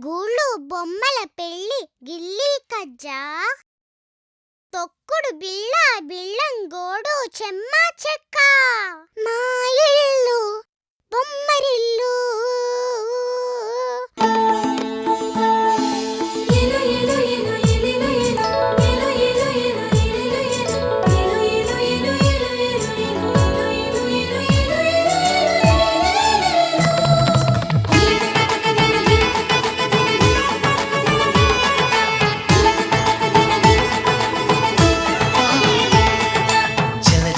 గూళ్ళు బొమ్మల పెళ్ళి గిల్లీ కజ్జా తొక్కుడు బిళ్ళ బిళ్ళంగోడు చెమ్మ చెక్క మా ఇల్లు బొమ్మరిల్లు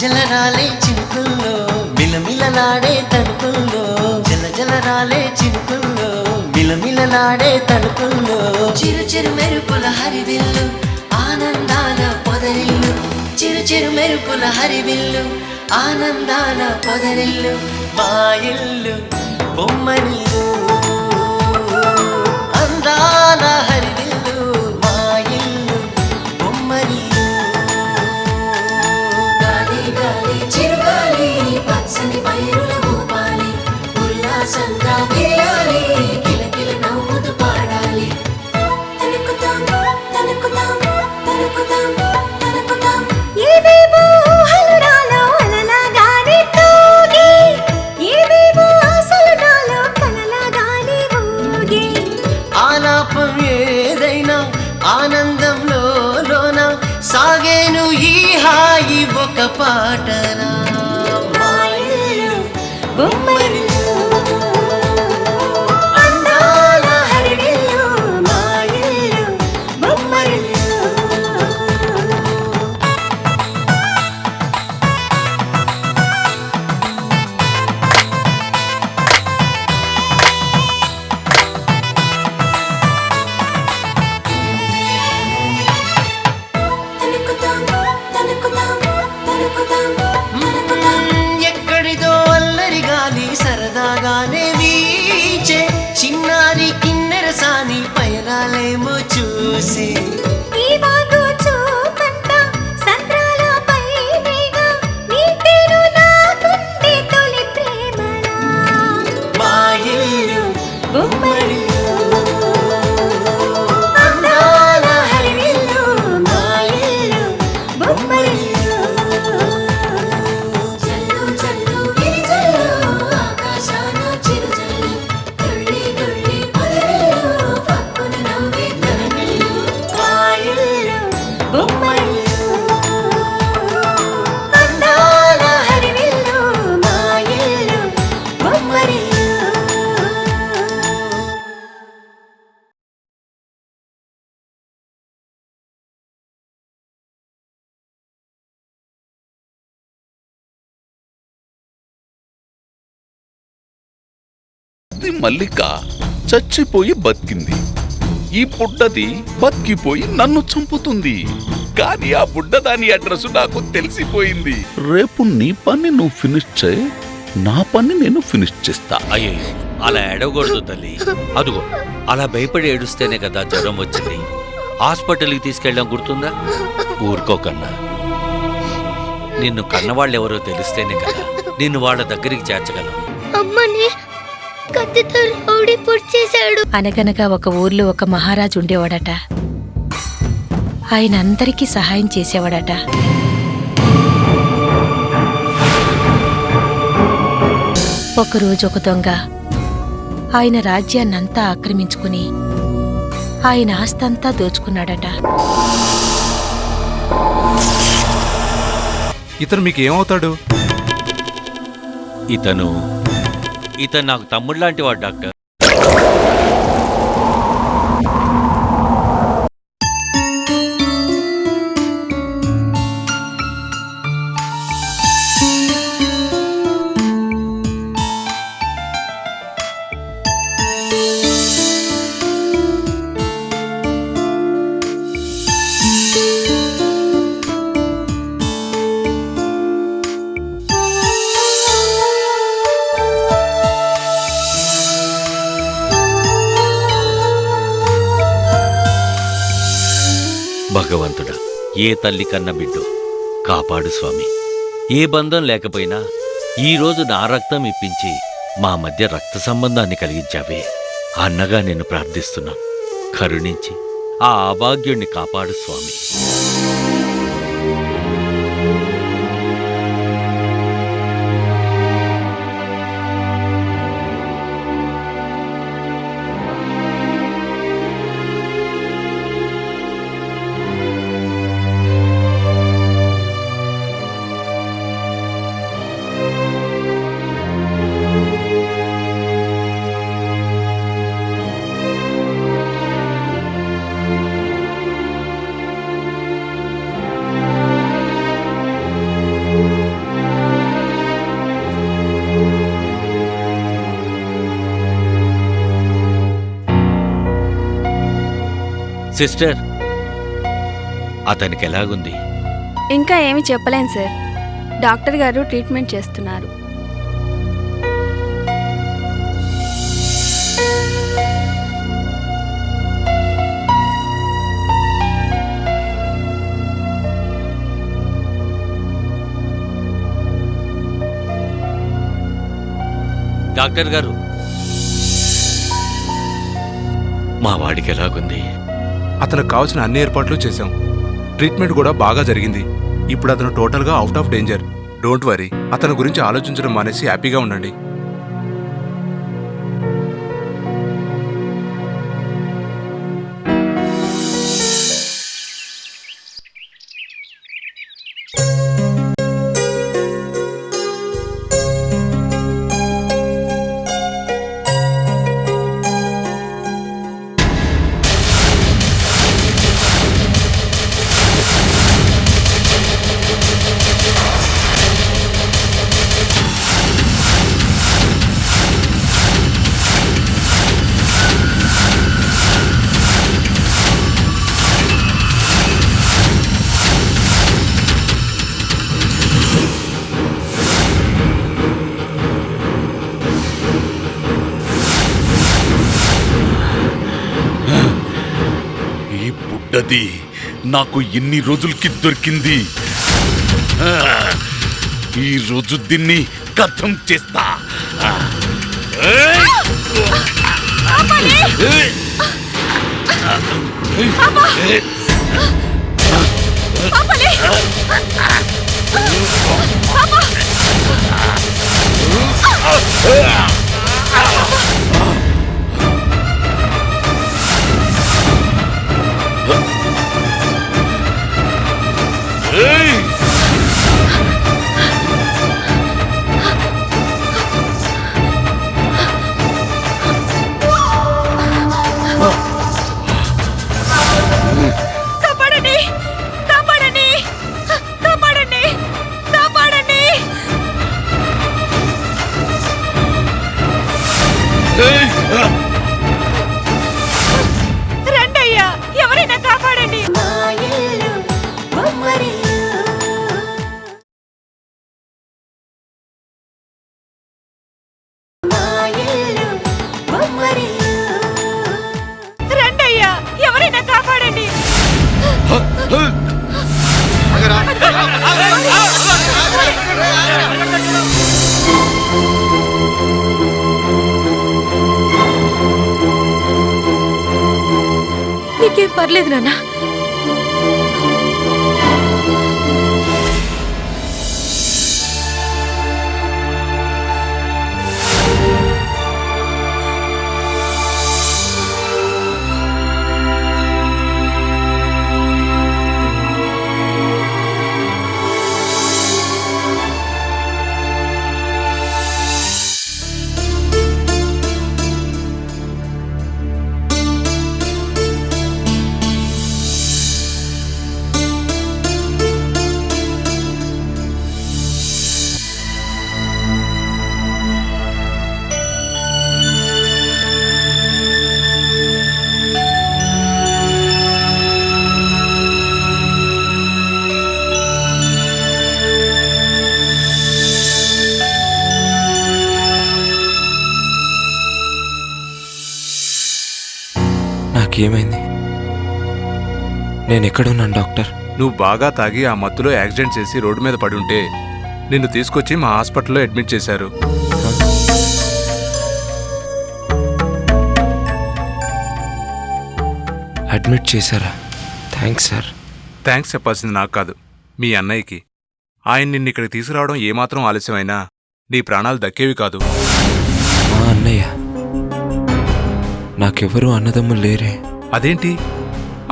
జలరాలే చినుకుల్లో మిలమిలలాడే తడుకుల్లో జలరాలే చినుకుల్లో మిలమిలలాడే తడుకుల్లో చిరు చిరు మెరుపుల హరివిల్లు ఆనందాల పొదరిల్లు చిరు చిరు మెరుపుల హరివిల్లు ఆనందాల పొదరిల్లు మా ఇల్లు బొమ్మరిల్లు అందాల హరివిల్లు మా ఇల్లు బొమ్మరిల్లు పచ్చని పైరుల భూపాలి ఉల్లాసంగా వేయాలి కిలకిల నవ్వుతూ పాడాలి తనుకుతాం తనుకుతాం తనుకుతాం తనుకుతాం ఏవేవో ఊహలు నాలో అలలాగానే తూగి ఏవేవో ఆశలు నాలో కలలాగానే ఊగి ఆలాపం ఏదైనా ఆనందంలోన సాగేను ఈ హాయి ఒక పాటరా అందాల హరివిల్లు మా ఇల్లు బొమ్మరిల్లు తనుకుతాం తనుకుతాం తనుకుతాం ఎక్కడిదో అల్లరి గాలి సరదాగానే వీచే చిన్నారి కిన్నెర సాని పయనాలేమో చూసి మా ఇల్లు బొమ్మరిల్లు అందాల హరివిల్లు మా ఇల్లు బొమ్మరిల్లు మల్లిక చచ్చిపోయి బతికింది. ఈ బుడ్డది బతికిపోయి నన్ను చంపుతుంది. కానీ ఆ బుడ్డ దాని అడ్రస్ నాకు తెలిసిపోయింది. రేపు నీ పని నువ్వు ఫినిష్ చేయి, నా పని నేను ఫినిష్ చేస్తా. అయ్యో అలా ఏడవకూడదు తల్లి. అదుగో అలా భయపడి ఏడుస్తేనే కదా జ్వరం వచ్చింది. హాస్పిటల్కి తీసుకెళ్ళడం గుర్తుందా? ఊరుకోకన్నా. నిన్ను కన్నవాళ్ళెవరో తెలిస్తేనే కదా నిన్ను వాళ్ళ దగ్గరికి చేర్చగలం. అమ్మని కత్తితో రౌడీ పొడిచేశాడు. అనగనగా ఒక ఊర్లో ఒక మహారాజు ఉండేవాడట. ఆయన అందరికీ సహాయం చేసేవాడట. ఒకరోజు ఒక దొంగ ఆయన రాజ్యాన్నంతా ఆక్రమించుకుని ఆయన ఆస్తంతా దోచుకున్నాడట. ఇతను మీకు ఏమవుతాడు? ఇతను నాకు తమ్ముడు లాంటి వాడు డాక్టర్. భగవంతుడా, ఏ తల్లి కన్న బిడ్డో కాపాడు స్వామి. ఏ బంధం లేకపోయినా ఈరోజు నా రక్తం ఇప్పించి మా మధ్య రక్త సంబంధాన్ని కలిగించావే. అన్నగా నిన్ను ప్రార్థిస్తున్నాను. కరుణించి ఆ అభాగ్యుణ్ణి కాపాడు స్వామి. సిస్టర్, అతనికి ఎలాగుంది? ఇంకా ఏమి చెప్పలేను సార్. డాక్టర్ గారు ట్రీట్మెంట్ చేస్తున్నారు. డాక్టర్ గారు, మా వాడికి ఎలాగుంది? అతనికి కావాల్సిన అన్ని ఏర్పాట్లు చేశాం. ట్రీట్మెంట్ కూడా బాగా జరిగింది. ఇప్పుడు అతను టోటల్గా out of danger. Don't worry. అతని గురించి ఆలోచించడం మానేసి హ్యాపీగా ఉండండి. బుడ్డది నాకు ఎన్ని రోజులకి దొరికింది. ఈ రోజు దీన్ని కథం చేస్తా. కాపాడండి, కాపాడండి, కాపాడండి, కాపాడండి. రండయ్యా, ఎవరైనా కాపాడండి. మా ఇల్లు బొమ్మరిల్లు. మా ఇల్లు బొమ్మరిల్లు. రండయ్యా, ఎవరైనా కాపాడండి. నీకేం పర్లేదు నాన్న. నాకేమైంది? నేనెక్కడున్నాను డాక్టర్? నువ్వు బాగా తాగి ఆ మత్తులో యాక్సిడెంట్ చేసి రోడ్డు మీద పడి ఉంటే నిన్ను తీసుకొచ్చి మా హాస్పిటల్లో అడ్మిట్ చేశారు. అడ్మిట్ చేశారా? Thanks sir. థ్యాంక్స్ చెప్పాల్సింది నాకు కాదు, మీ అన్నయ్యకి. ఆయన నిన్ను ఇక్కడికి తీసుకురావడం ఏమాత్రం ఆలస్యమైనా నీ ప్రాణాలు దక్కేవి కాదు. మా అన్నయ్య? నాకెవరూ అన్నదమ్ములు లేరే. అదేంటి,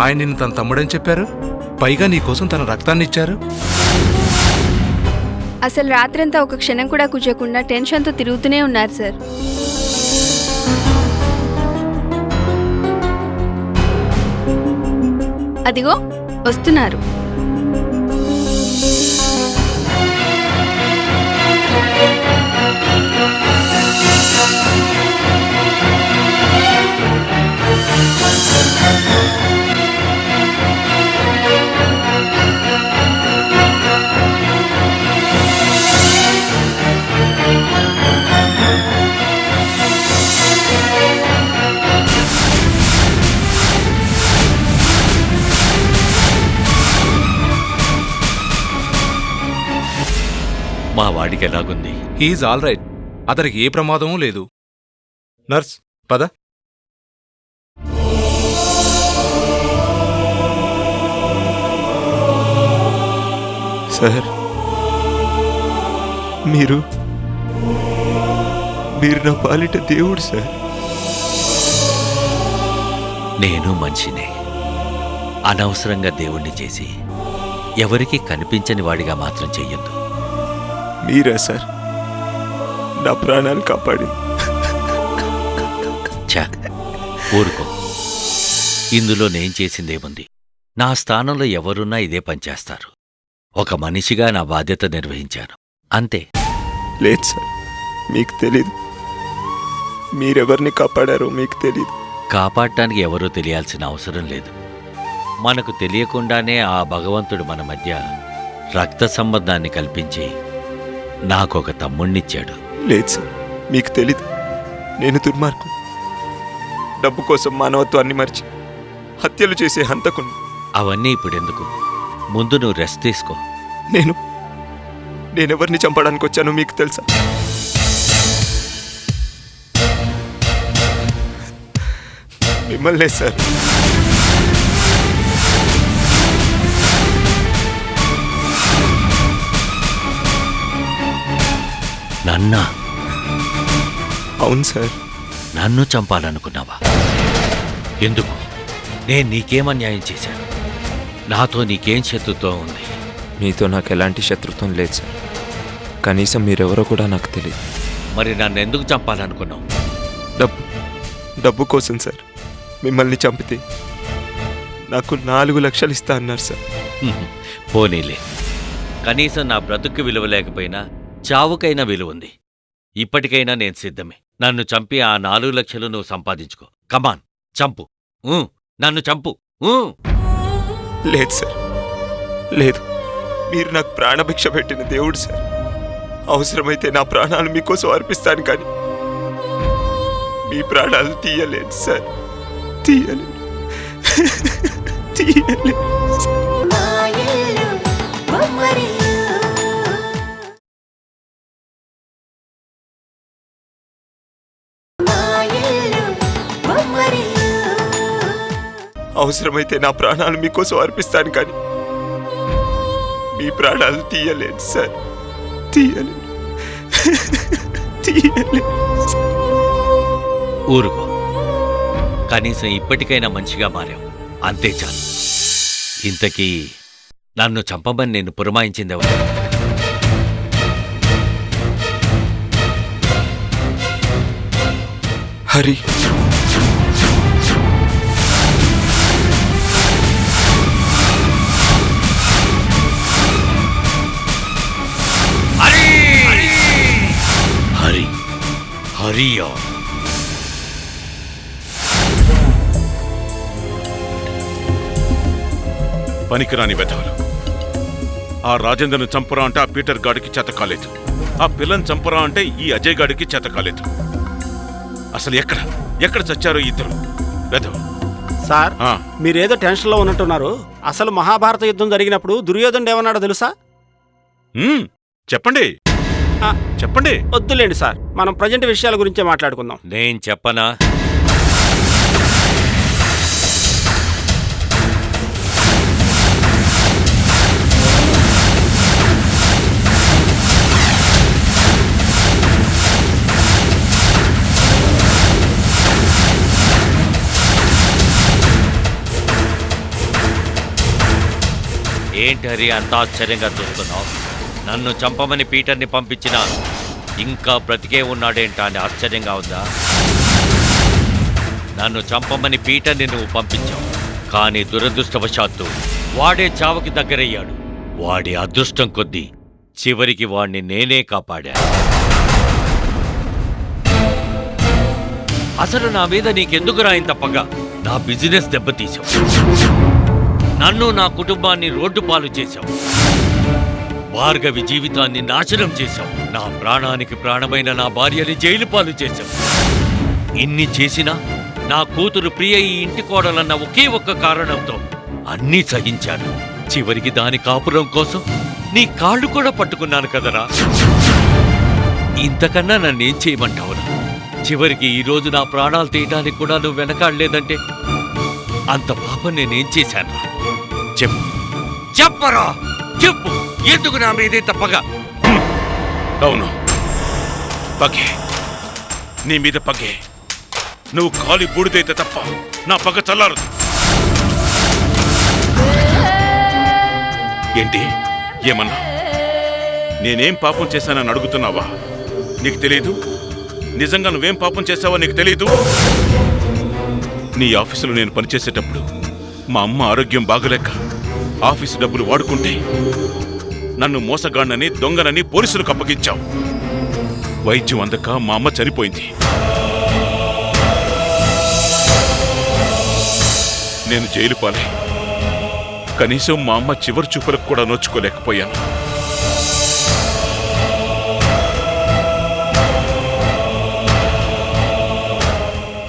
ఆయన నిన్ను తన తమ్ముడని చెప్పారు, పైగా నీకోసం తన రక్తాన్ని ఇచ్చారు. అసలు రాత్రంతా ఒక క్షణం కూడా కూర్చోకుండా టెన్షన్తో తిరుగుతూనే ఉన్నారు సార్. అదిగో వస్తున్నారు. మా వాడికి ఎలాగుంది? హీఈస్ ఆల్ రైట్, అతనికి ఏ ప్రమాదమూ లేదు. నర్స్ పద. సార్, మీరు నా పాలిట దేవుడు సార్. నేను మనిషినే. అనవసరంగా దేవుణ్ణి చేసి ఎవరికీ కనిపించని వాడిగా మాత్రం చెయ్యొద్దు. మీరా సార్ నా ప్రాణాలు కాపాడింది. ఛా, ఊరుకో. ఇందులో నేను చేసిందేముంది? నా స్థానంలో ఎవరున్నా ఇదే పనిచేస్తారు. ఒక మనిషిగా నా బాధ్యత నిర్వహించాను, అంతే. లేదు సార్, మీకు తెలీదు. మీరెవరిని కాపాడారో మీకు తెలీదు. కాపాడటానికి ఎవరూ తెలియాల్సిన అవసరం లేదు. మనకు తెలియకుండానే ఆ భగవంతుడు మన మధ్య రక్త సంబంధాన్ని కల్పించి నాకొక తమ్ముణ్ణిచ్చాడు. లేదు సార్, మీకు తెలీదు. నేను దుర్మార్గుడు. డబ్బు కోసం మానవత్వాన్ని మరిచి హత్యలు చేసే హంతకుణ్ణి. అవన్నీ ఇప్పుడెందుకు? ముందు నువ్వు రెస్ట్ తీసుకో. నేనెవరిని చంపడానికి వచ్చానో మీకు తెలుసా? మిమ్మల్నే సార్. నన్నా? అవును సార్. నన్ను చంపాలనుకున్నావా? ఎందుకు? నేను నీకేమన్యాయం చేశాను? నాతో నీకేం శత్రుత్వం ఉంది? మీతో నాకు ఎలాంటి శత్రుత్వం లేదు సార్. కనీసం మీరెవరో కూడా నాకు తెలియదు. మరి నన్ను ఎందుకు చంపాలనుకున్నావు? డబ్బు కోసం సార్. మిమ్మల్ని చంపితే నాకు 4 లక్షలు ఇస్తా అన్నారు సార్. పోనీలే, కనీసం నా బ్రతుక్కి విలువ లేకపోయినా చావుకైనా విలువ ఉంది. ఇప్పటికైనా నేను సిద్ధమే. నన్ను చంపి ఆ 4 లక్షలు నువ్వు సంపాదించుకో. కమాన్, చంపు. నన్ను చంపు. లేదు సార్, లేదు. మీరు నాకు ప్రాణభిక్ష పెట్టిన దేవుడు సార్. అవసరమైతే నా ప్రాణాలు మీకోసం అర్పిస్తాను, కానీ మీ ప్రాణాలు తీయలేదు సార్. తీయలేదు. తీయలేదు. మా ఇల్లు బొమ్మరిల్లు. మా ఇల్లు బొమ్మరిల్లు. అవసరమైతే నా ప్రాణాలు మీకోసం అర్పిస్తాను, కానీ మీ ప్రాణాలు తీయలేదు సార్. తీయలేదు. తీయలేదు. ఊరుకో. కనీసం ఇప్పటికైనా మంచిగా మారావు, అంతే చాలు. ఇంతకీ నన్ను చంపమని నేను పురమాయించిందెవరు? హరి. హరి హరియా? పనికిరాని వెధవలు. ఆ రాజేంద్రను చంపరా అంటే ఆ పీటర్ గాడికి చేత కాలేదు. ఆ పిల్లని చంపరా అంటే ఈ అజయ్ గాడికి చేత కాలేదు. అసలు ఎక్కడ చచ్చారో ఇద్దరు వెధవలు. సార్, మీరేదో టెన్షన్లో ఉన్నట్టున్నారు. అసలు మహాభారత యుద్ధం జరిగినప్పుడు దుర్యోధనుడు ఏమన్నాడో తెలుసా? చెప్పండి. చెప్పండి. వద్దులేండి సార్, మనం ప్రజెంట్ విషయాల గురించే మాట్లాడుకుందాం. నేను చెప్పనా? ఏంటి హరి అంత ఆశ్చర్యంగా చూస్తున్నావు? నన్ను చంపమని పీటర్ని పంపించిన ఇంకా బ్రతికే ఉన్నాడేంటా అని ఆశ్చర్యంగా ఉందా? నన్ను చంపమని పీటర్ని నువ్వు పంపించావు, కానీ దురదృష్టవశాత్తు వాడే చావుకి దగ్గరయ్యాడు. వాడి అదృష్టం కొద్దీ చివరికి వాణ్ణి నేనే కాపాడా. అసలు నా మీద నీకెందుకురా ఇంత పగ? నా బిజినెస్ దెబ్బతీశావు, నన్ను నా కుటుంబాన్ని రోడ్డు పాలు చేశావు, భార్గవి జీవితాన్ని నాశనం చేశావు, నా ప్రాణానికి ప్రాణమైన నా భార్యని జైలు పాలు చేశావు. ఇన్ని చేసినా నా కూతురు ప్రియ ఈ ఇంటి కోడలన్న ఒకే ఒక్క కారణంతో అన్నీ సహించాను. చివరికి దాని కాపురం కోసం నీ కాళ్ళు కూడా పట్టుకున్నాను కదరా. ఇంతకన్నా నన్నేం చేయమంటావురా? చివరికి ఈరోజు నా ప్రాణాలు తీయడానికి కూడా నువ్వు వెనకాడలేదంటే అంత పాపం నేనేం చేశాను? చెప్పు, చెప్పరా, చెప్పు, ఎందుకు నా మీదే తప్పగా? అవును, పగే, నీ మీద పగే. నువ్వు కాలి బూడిదైతే తప్ప నా పగ చల్లారదు. ఏంటి, ఏమన్నా? నేనేం పాపం చేశానని అడుగుతున్నావా? నీకు తెలీదు? నిజంగా నువ్వేం పాపం చేశావో నీకు తెలీదు? నీ ఆఫీసులో నేను పనిచేసేటప్పుడు మా అమ్మ ఆరోగ్యం బాగలేక ఆఫీసు డబ్బులు వాడుకుంటే నన్ను మోసగాడినని దొంగనని పోలీసులకు అప్పగించావు. వైద్యం అందక మా అమ్మ చనిపోయింది. నేను జైలు పాలే. కనీసం మా అమ్మ చివరి చూపులకు కూడా నోచుకోలేకపోయాను.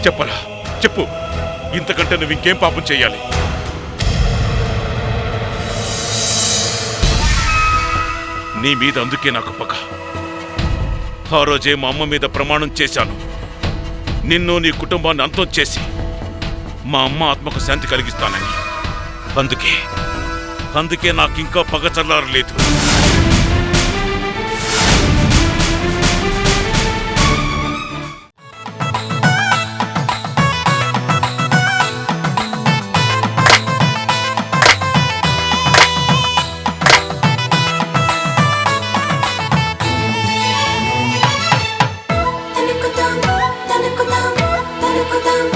చెప్పరా, చెప్పు, ఇంతకంటే నువ్వు ఇంకేం పాపం చెయ్యాలి? నీ మీద అందుకే నాకు పగ. ఆ రోజే మా అమ్మ మీద ప్రమాణం చేశాను, నిన్ను నీ కుటుంబాన్ని అంతం చేసి మా అమ్మ ఆత్మకు శాంతి కలిగిస్తానని. అందుకే నాకింకా పగ చల్లారలేదు. తనుకుతాం తనుకుతాం తనుకుతాం